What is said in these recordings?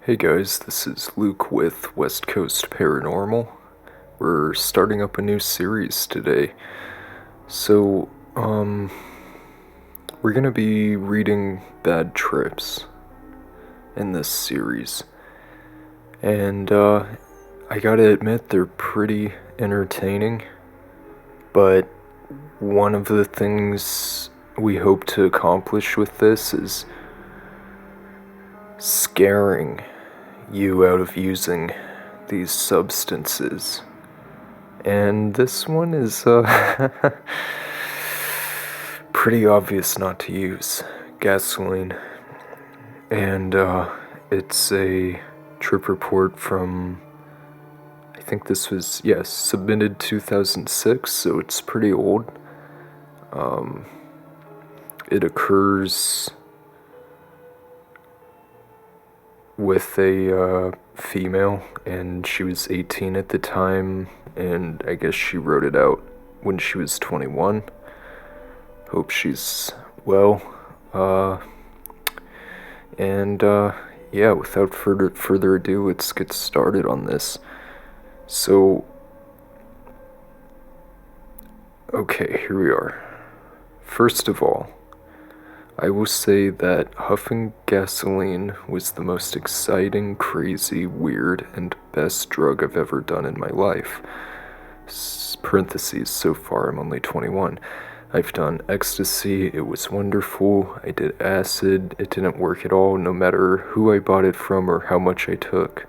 Hey guys, this is Luke with West Coast Paranormal. We're starting up a new series today. So, we're gonna be reading bad trips in this series. And, I gotta admit, they're pretty entertaining. But one of the things we hope to accomplish with this is scaring you out of using these substances. And this one is pretty obvious not to use gasoline. And it's a trip report from, I think this was, yes, submitted 2006, so it's pretty old. It occurs with a female, and she was 18 at the time, and I guess she wrote it out when she was 21. Hope she's well. Yeah, without further ado, let's get started on this. So, okay, here we are. First of all, I will say that huffing gasoline was the most exciting, crazy, weird, and best drug I've ever done in my life. Parentheses, so far I'm only 21. I've done ecstasy, it was wonderful. I did acid, it didn't work at all, no matter who I bought it from or how much I took.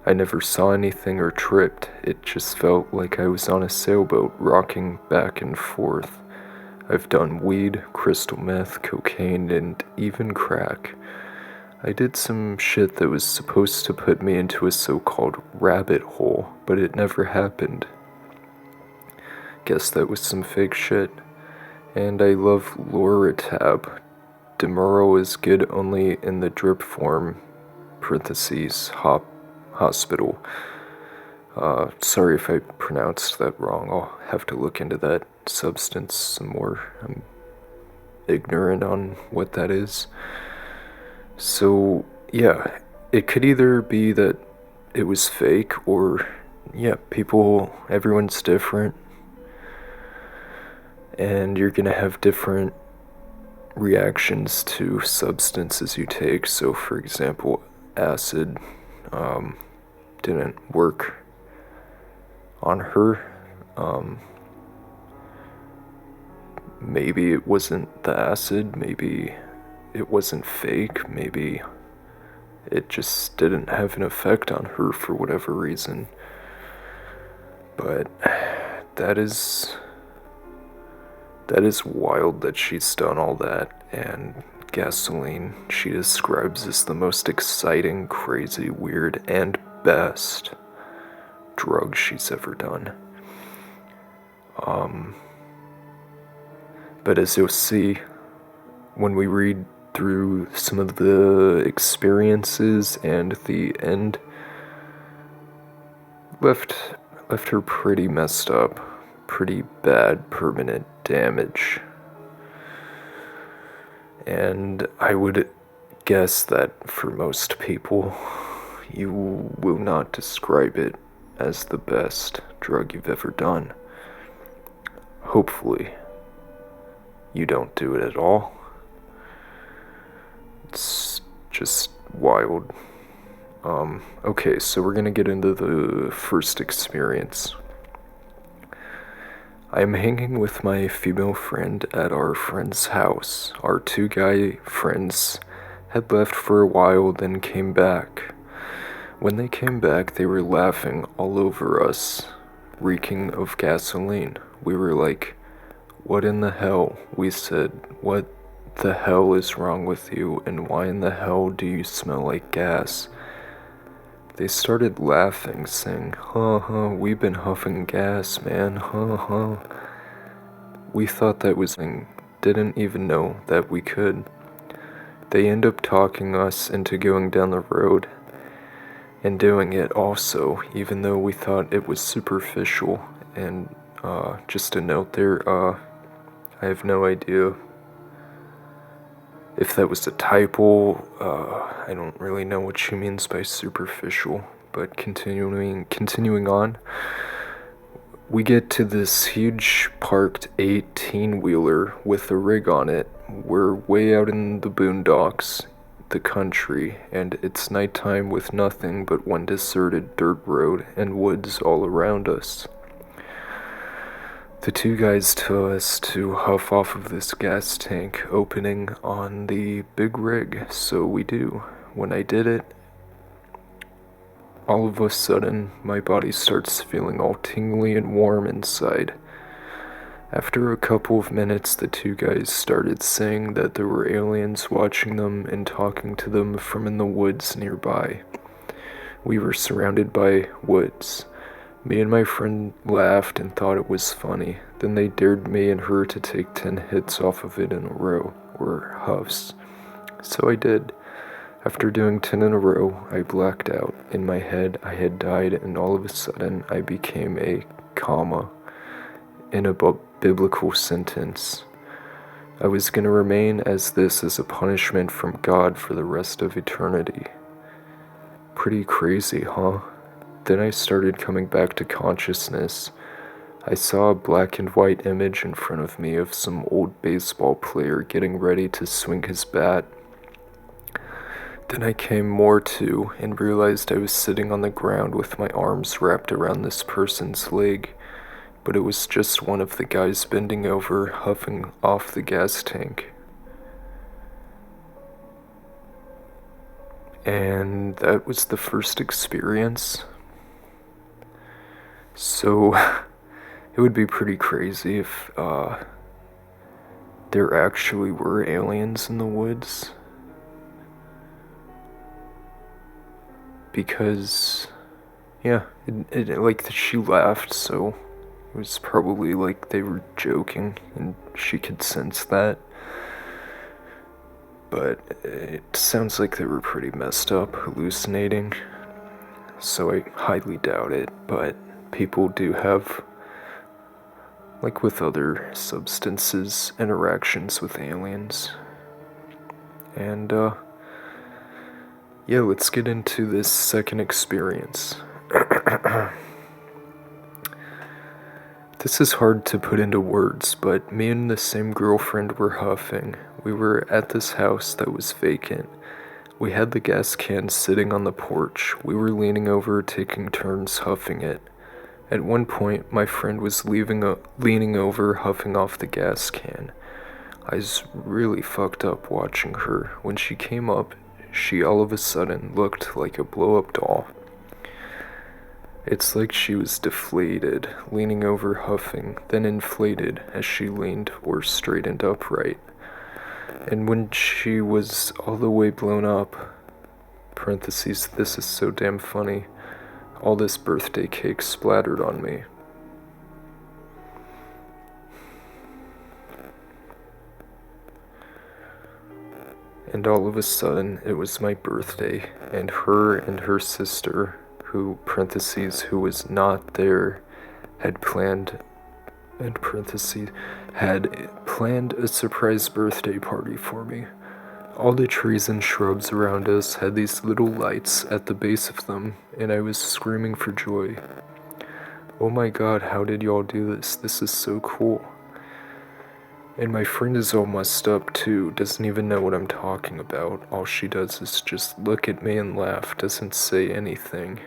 I never saw anything or tripped, it just felt like I was on a sailboat rocking back and forth. I've done weed, crystal meth, cocaine, and even crack. I did some shit that was supposed to put me into a so-called rabbit hole, but it never happened. Guess that was some fake shit. And I love Loratab. Demuro is good only in the drip form, parentheses, hospital. Sorry if I pronounced that wrong. I'll have to look into that substance some more. I'm ignorant on what that is. So, yeah, it could either be that it was fake or, yeah, everyone's different. And you're gonna have different reactions to substances you take. So, for example, acid didn't work on her. Maybe it wasn't the acid, maybe it wasn't fake, maybe it just didn't have an effect on her for whatever reason. But that is wild that she's done all that, and gasoline she describes as the most exciting, crazy, weird, and best drug she's ever done. But as you'll see, when we read through some of the experiences and the end, left her pretty messed up, pretty bad permanent damage. And I would guess that for most people, you will not describe it as the best drug you've ever done. Hopefully, you don't do it at all. It's just wild. Okay, so we're gonna get into the first experience. I'm hanging with my female friend at our friend's house. Our two guy friends had left for a while, then came back. When they came back, they were laughing all over us, reeking of gasoline. We were like, "What in the hell?" We said, "What the hell is wrong with you, and why in the hell do you smell like gas?" They started laughing, saying, "We've been huffing gas, man, We thought that was didn't even know that we could. They end up talking us into going down the road and doing it also, even though we thought it was superficial. And just a note there, I have no idea If that was a typo, I don't really know what she means by superficial, but continuing on, we get to this huge parked 18-wheeler with a rig on it. We're way out in the boondocks, the country, and it's nighttime with nothing but one deserted dirt road and woods all around us. The two guys tell us to huff off of this gas tank opening on the big rig, so we do. When I did it, all of a sudden, my body starts feeling all tingly and warm inside. After a couple of minutes, the two guys started saying that there were aliens watching them and talking to them from in the woods nearby. We were surrounded by woods. Me and my friend laughed and thought it was funny. Then they dared me and her to take 10 hits off of it in a row, or huffs. So I did. After doing 10 in a row, I blacked out. In my head, I had died, and all of a sudden, I became a comma in a biblical sentence. I was going to remain as this as a punishment from God for the rest of eternity. Pretty crazy, huh? Then I started coming back to consciousness. I saw a black and white image in front of me of some old baseball player getting ready to swing his bat. Then I came more to and realized I was sitting on the ground with my arms wrapped around this person's leg, but it was just one of the guys bending over, huffing off the gas tank. And that was the first experience. So, it would be pretty crazy if there actually were aliens in the woods. Because, yeah, like she laughed, so it was probably like they were joking and she could sense that. But it sounds like they were pretty messed up, hallucinating. So I highly doubt it, but people do have, like with other substances, interactions with aliens. And, yeah, let's get into this second experience. This is hard to put into words, but me and the same girlfriend were huffing. We were at this house that was vacant. We had the gas can sitting on the porch. We were leaning over, taking turns huffing it. At one point, my friend was leaning over, huffing off the gas can. I was really fucked up watching her. When she came up, she all of a sudden looked like a blow-up doll. It's like she was deflated, leaning over huffing, then inflated as she leaned or straightened upright. And when she was all the way blown up, parentheses, this is so damn funny, all this birthday cake splattered on me. And all of a sudden, it was my birthday, and her sister, who, parentheses, who was not there, had planned, and parentheses, had planned a surprise birthday party for me. All the trees and shrubs around us had these little lights at the base of them, and I was screaming for joy. Oh my god, how did y'all do this? This is so cool. And my friend is all messed up too, doesn't even know what I'm talking about. All she does is just look at me and laugh, doesn't say anything,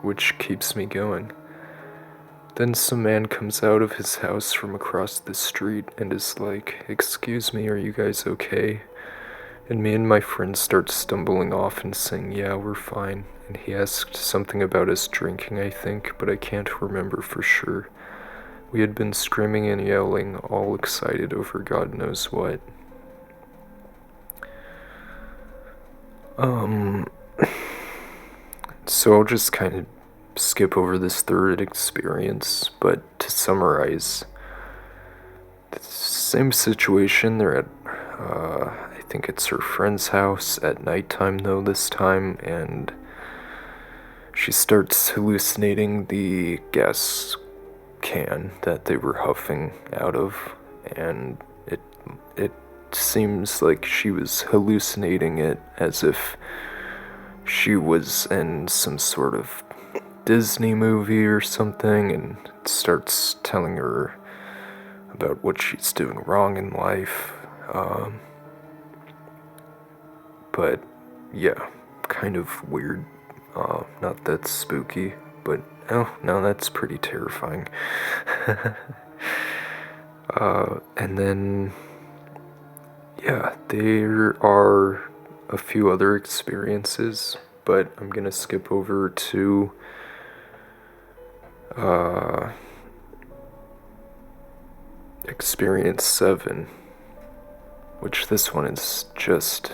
which keeps me going. Then some man comes out of his house from across the street and is like, "Excuse me, are you guys okay?" And me and my friend start stumbling off and saying, "Yeah, we're fine." And he asked something about us drinking, I think, but I can't remember for sure. We had been screaming and yelling, all excited over God knows what. So I'll just kind of skip over this third experience, but to summarize, the same situation, they're at, I think it's her friend's house at nighttime though this time, and she starts hallucinating the gas can that they were huffing out of, and it seems like she was hallucinating it as if she was in some sort of Disney movie or something, and starts telling her about what she's doing wrong in life. But yeah, kind of weird. Not that spooky, but oh, no, that's pretty terrifying. And then, yeah, there are a few other experiences, but I'm gonna skip over to experience 7, which this one is just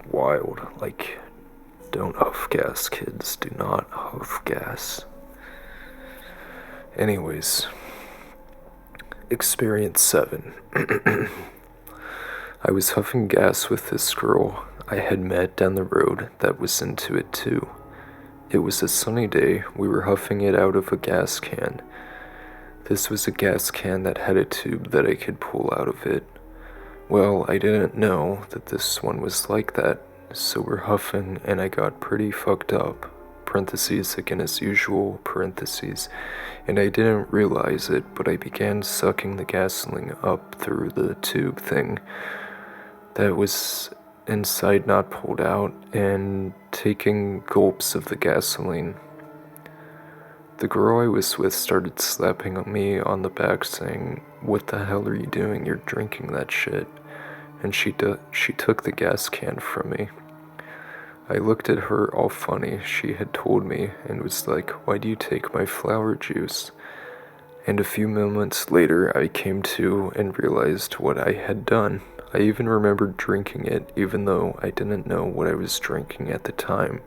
wild. Like, don't huff gas, kids. Do not huff gas. Anyways, experience 7. I was huffing gas with this girl I had met down the road that was into it too. It was a sunny day. We were huffing it out of a gas can. This was a gas can that had a tube that I could pull out of it. Well, I didn't know that this one was like that, so we're huffing and I got pretty fucked up, parentheses again as usual, parentheses, and I didn't realize it, but I began sucking the gasoline up through the tube thing that was inside not pulled out and taking gulps of the gasoline. The girl I was with started slapping me on the back saying, "What the hell are you doing? You're drinking that shit." And she took the gas can from me. I looked at her all funny. She had told me and was like, "Why do you take my flower juice?" And a few moments later I came to and realized what I had done. I even remembered drinking it, even though I didn't know what I was drinking at the time.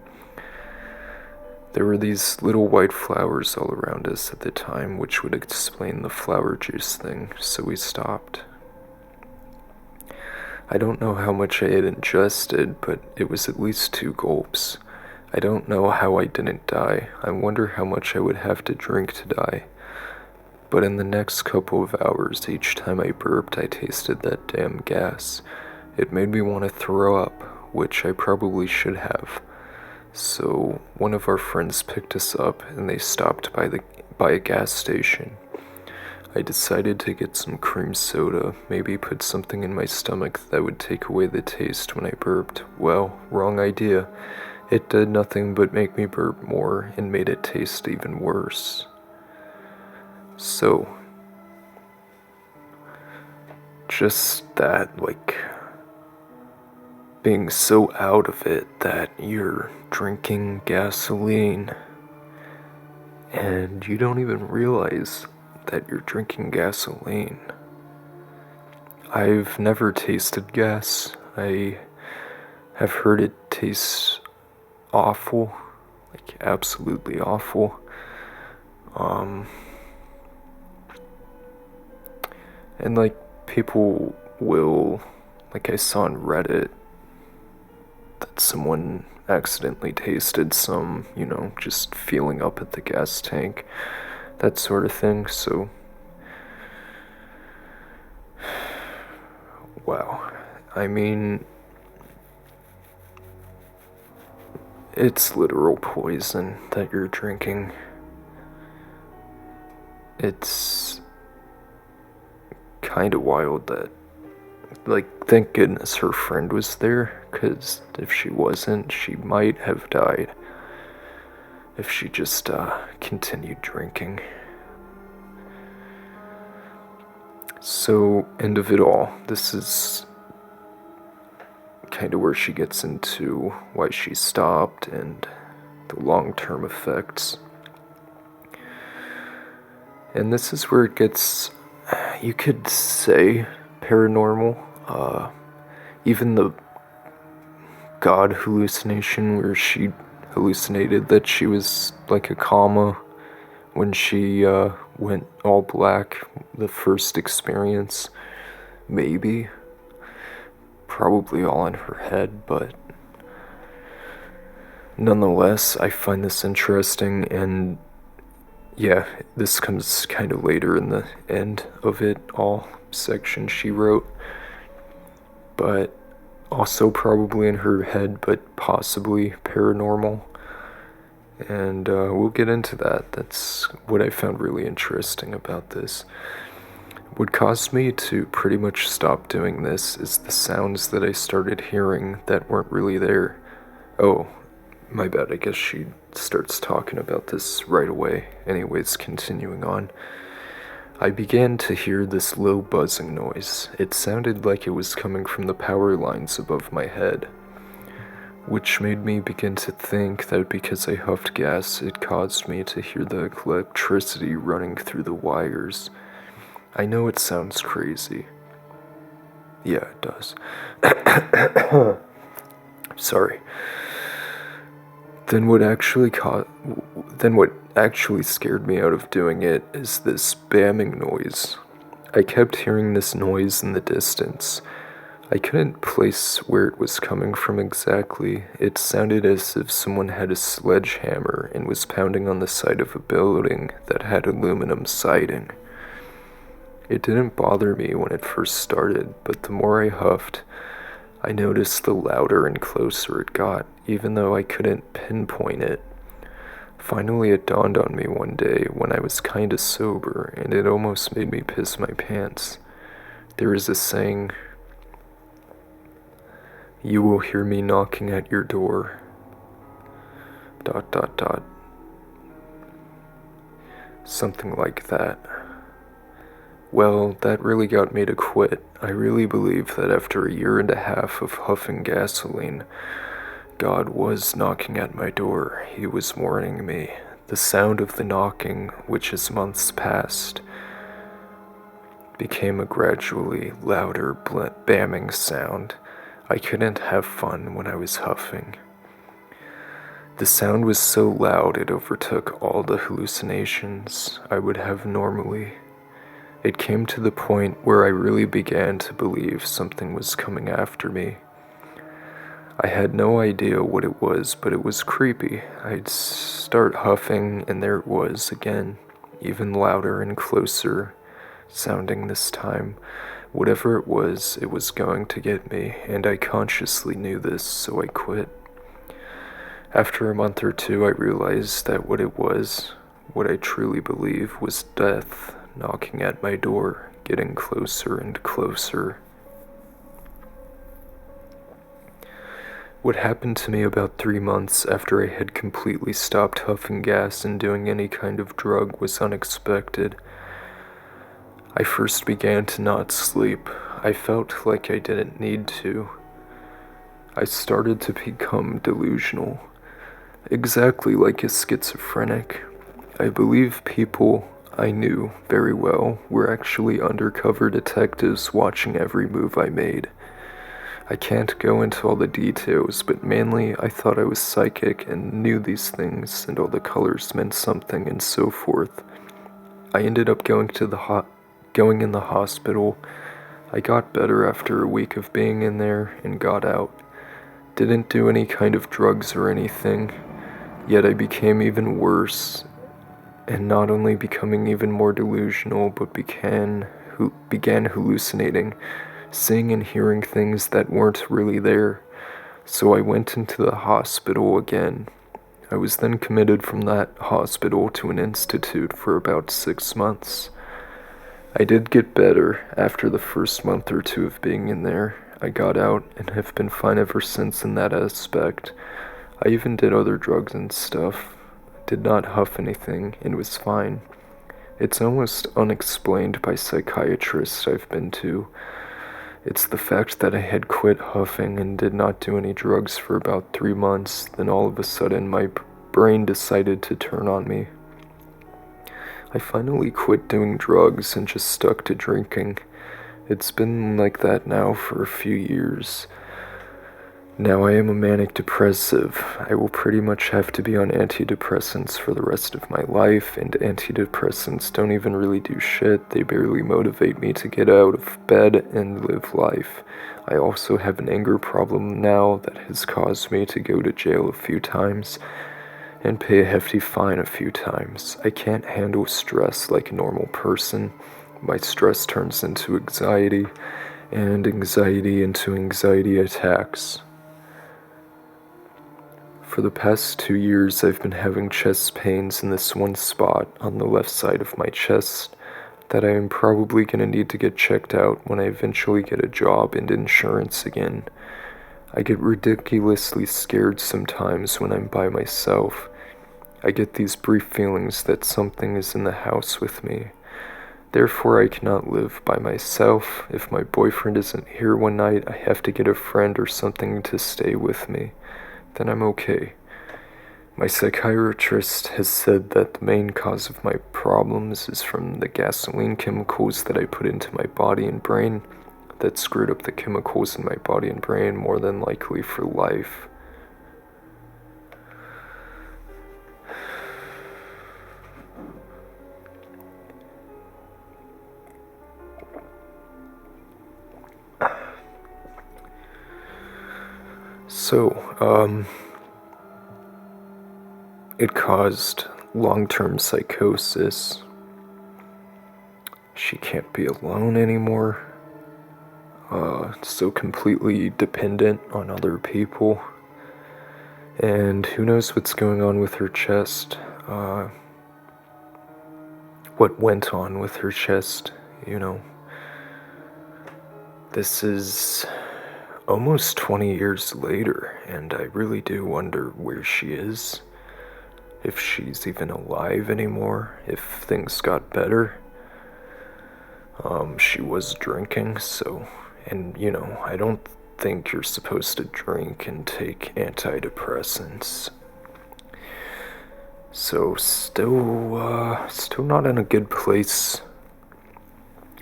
There were these little white flowers all around us at the time, which would explain the flower juice thing, so we stopped. I don't know how much I had ingested, but it was at least 2 gulps. I don't know how I didn't die. I wonder how much I would have to drink to die. But in the next couple of hours, each time I burped, I tasted that damn gas. It made me want to throw up, which I probably should have. So one of our friends picked us up and they stopped by a gas station. I decided to get some cream soda, maybe put something in my stomach that would take away the taste when I burped. Well, wrong idea. It did nothing but make me burp more and made it taste even worse. So, just that, like, being so out of it that you're drinking gasoline and you don't even realize that you're drinking gasoline. I've never tasted gas. I have heard it tastes awful, like absolutely awful. And like people will, like I saw on Reddit, that someone accidentally tasted some, just filling up at the gas tank, that sort of thing. So, wow. I mean, it's literal poison that you're drinking. It's kind of wild that, like, thank goodness her friend was there, because if she wasn't, she might have died if she just continued drinking. So, end of it all, this is kind of where she gets into why she stopped and the long-term effects. And this is where it gets, you could say, paranormal. Even the God hallucination where she hallucinated that she was like a comma when she went all black, the first experience. Maybe. Probably all in her head, but nonetheless, I find this interesting, and yeah, this comes kind of later in the end of it all, section she wrote, but also probably in her head, but possibly paranormal. And we'll get into that. That's what I found really interesting about this. What caused me to pretty much stop doing this is the sounds that I started hearing that weren't really there. Oh, my bad, I guess she starts talking about this right away. Anyways, continuing on. I began to hear this low buzzing noise. It sounded like it was coming from the power lines above my head, which made me begin to think that because I huffed gas, it caused me to hear the electricity running through the wires. I know it sounds crazy. Yeah, it does. Sorry. Then what actually scared me out of doing it is this bamming noise. I kept hearing this noise in the distance. I couldn't place where it was coming from exactly. It sounded as if someone had a sledgehammer and was pounding on the side of a building that had aluminum siding. It didn't bother me when it first started, but the more I huffed, I noticed the louder and closer it got, even though I couldn't pinpoint it. Finally, it dawned on me one day when I was kinda sober, and it almost made me piss my pants. There is a saying, "You will hear me knocking at your door. ... Something like that." Well, that really got me to quit. I really believe that after 1.5 years of huffing gasoline, God was knocking at my door. He was warning me. The sound of the knocking, which as months passed, became a gradually louder, bamming sound. I couldn't have fun when I was huffing. The sound was so loud it overtook all the hallucinations I would have normally. It came to the point where I really began to believe something was coming after me. I had no idea what it was, but it was creepy. I'd start huffing, and there it was again, even louder and closer sounding this time. Whatever it was going to get me, and I consciously knew this, so I quit. After a month or two, I realized that what it was, what I truly believe, was death knocking at my door, getting closer and closer. What happened to me about 3 months after I had completely stopped huffing gas and doing any kind of drug was unexpected. I first began to not sleep. I felt like I didn't need to. I started to become delusional, exactly like a schizophrenic. I believe people I knew very well were actually undercover detectives watching every move I made. I can't go into all the details, but mainly I thought I was psychic and knew these things and all the colors meant something and so forth. I ended up going in the hospital. I got better after a week of being in there and got out. Didn't do any kind of drugs or anything, yet I became even worse, and not only becoming even more delusional, but began hallucinating, seeing and hearing things that weren't really there. So I went into the hospital again. I was then committed from that hospital to an institute for about 6 months. I did get better after the first month or two of being in there. I got out and have been fine ever since in that aspect. I even did other drugs and stuff. Did not huff anything and was fine. It's almost unexplained by psychiatrists I've been to. It's the fact that I had quit huffing and did not do any drugs for about 3 months, then all of a sudden my brain decided to turn on me. I finally quit doing drugs and just stuck to drinking. It's been like that now for a few years. Now I am a manic depressive. I will pretty much have to be on antidepressants for the rest of my life, and antidepressants don't even really do shit. They barely motivate me to get out of bed and live life. I also have an anger problem now that has caused me to go to jail a few times and pay a hefty fine a few times. I can't handle stress like a normal person. my stress turns into anxiety, and anxiety into anxiety attacks. For the past 2 years, I've been having chest pains in this one spot on the left side of my chest that I am probably going to need to get checked out when I eventually get a job and insurance again. I get ridiculously scared sometimes when I'm by myself. I get these brief feelings that something is in the house with me. Therefore, I cannot live by myself. If my boyfriend isn't here one night, I have to get a friend or something to stay with me. Then I'm okay. My psychiatrist has said that the main cause of my problems is from the gasoline chemicals that I put into my body and brain that screwed up the chemicals in my body and brain more than likely for life. So, it caused long-term psychosis. She can't be alone anymore. So completely dependent on other people. And who knows what's going on with her chest. What went on with her chest, you know. This is almost 20 years later, and I really do wonder where she is. If she's even alive anymore, if things got better. She was drinking, so, and you know, I don't think you're supposed to drink and take antidepressants. So still not in a good place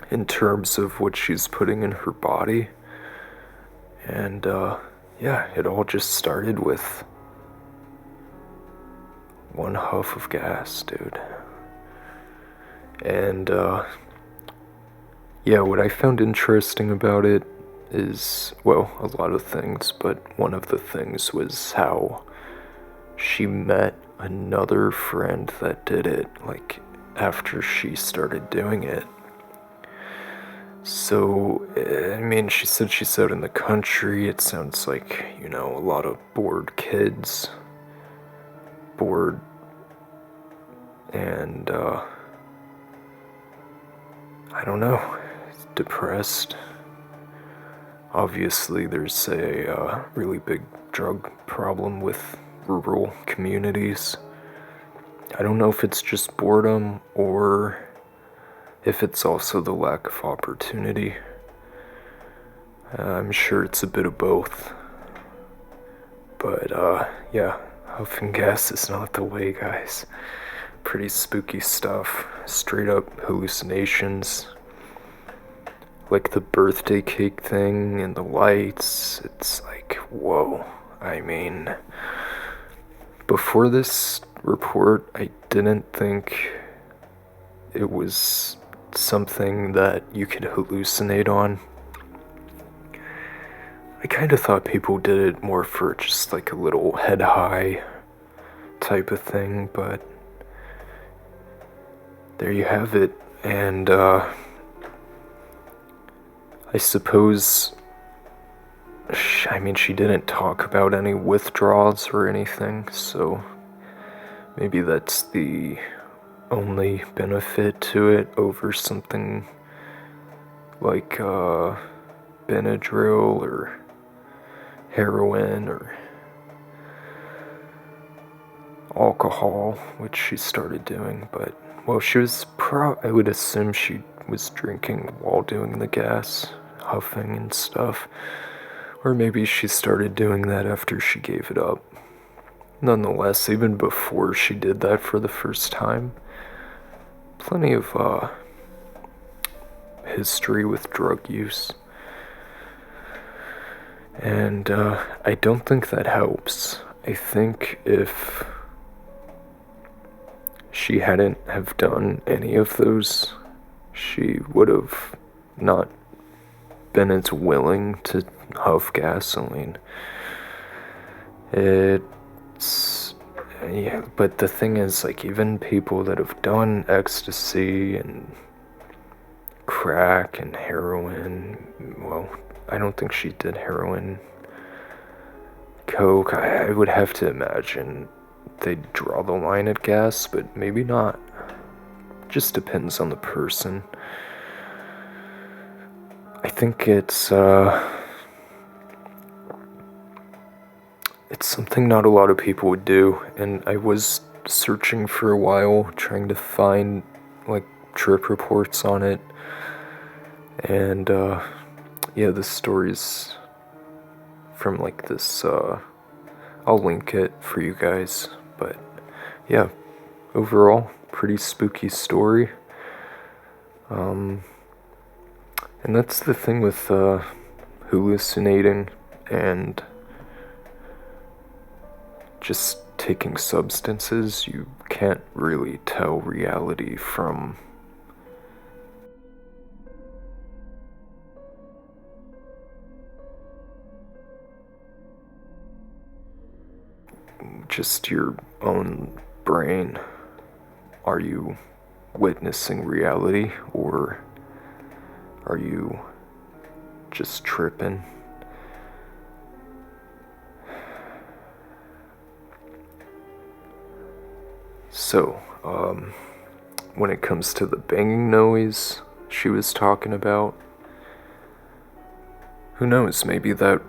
in terms of what she's putting in her body. And, yeah, it all just started with one huff of gas, dude. And, yeah, what I found interesting about it is, well, a lot of things, but one of the things was how she met another friend that did it, like, after she started doing it. So, I mean, she said she's out in the country. It sounds like, you know, a lot of bored kids. Bored. And, I don't know. Depressed. Obviously, there's a really big drug problem with rural communities. I don't know if it's just boredom or if it's also the lack of opportunity. I'm sure it's a bit of both. But, yeah, huffing gas is not the way, guys. Pretty spooky stuff. Straight up hallucinations. Like the birthday cake thing and the lights. It's like, whoa. I mean, before this report, I didn't think it was something that you could hallucinate on. I kind of thought people did it more for just like a little head high type of thing, but there you have it. And I suppose, I mean, she didn't talk about any withdrawals or anything, so maybe that's the only benefit to it over something like Benadryl or heroin or alcohol, which she started doing. But, well, she was I would assume she was drinking while doing the gas, huffing and stuff. Or maybe she started doing that after she gave it up. Nonetheless, even before she did that for the first time, plenty of history with drug use. And I don't think that helps. I think if she hadn't have done any of those, she would have not been as willing to huff gasoline. It's, yeah, but the thing is, like, even people that have done ecstasy and crack and heroin. Well, I don't think she did heroin. Coke, I would have to imagine they'd draw the line at gas, but maybe not. Just depends on the person. I think it's something not a lot of people would do, and I was searching for a while, trying to find, like, trip reports on it, and, yeah, this story's from, like, this, I'll link it for you guys, but, yeah, overall, pretty spooky story. And that's the thing with, hallucinating and just taking substances. You can't really tell reality from just your own brain. Are you witnessing reality, or are you just tripping? So, when it comes to the banging noise she was talking about, who knows, maybe that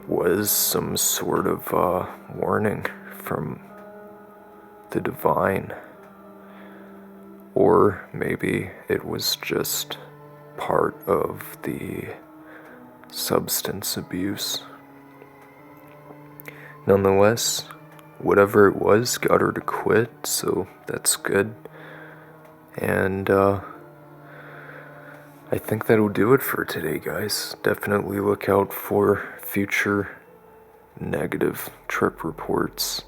was some sort of warning from the divine. Or maybe it was just part of the substance abuse. Nonetheless, whatever it was got her to quit, so that's good. And I think that'll do it for today, guys. Definitely look out for future negative trip reports.